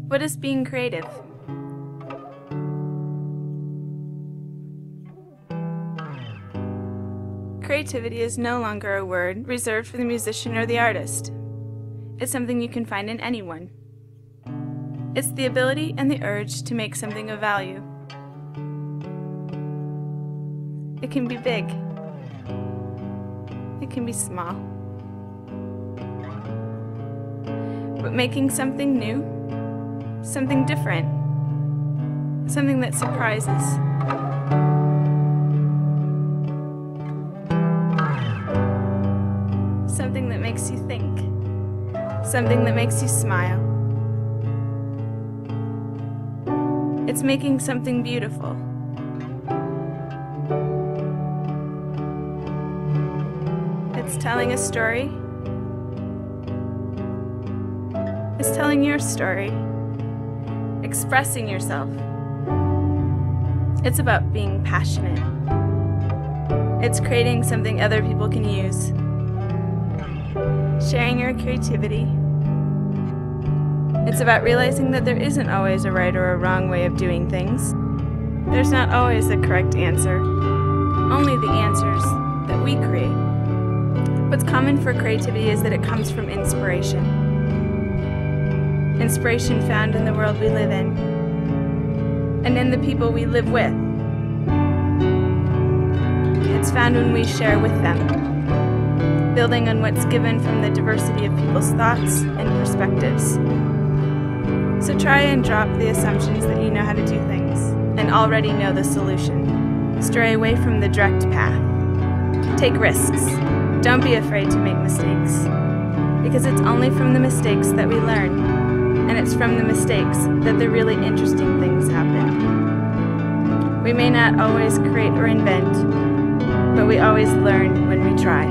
What is being creative? Creativity is no longer a word reserved for the musician or the artist. It's something you can find in anyone. It's the ability and the urge to make something of value. It can be big. It can be small. But making something new, something different, something that surprises. Something that makes you think. Something that makes you smile. It's making something beautiful. It's telling a story. It's telling your story. Expressing yourself. It's about being passionate. It's creating something other people can use. Sharing your creativity. It's about realizing that there isn't always a right or a wrong way of doing things. There's not always a correct answer, only the answers that we create. What's common for creativity is that it comes from inspiration. Inspiration found in the world we live in, and in the people we live with. It's found when we share with them, building on what's given from the diversity of people's thoughts and perspectives. So try and drop the assumptions that you know how to do things and already know the solution. Stray away from the direct path. Take risks. Don't be afraid to make mistakes, because it's only from the mistakes that we learn, and it's from the mistakes that the really interesting things happen. We may not always create or invent, but we always learn when we try.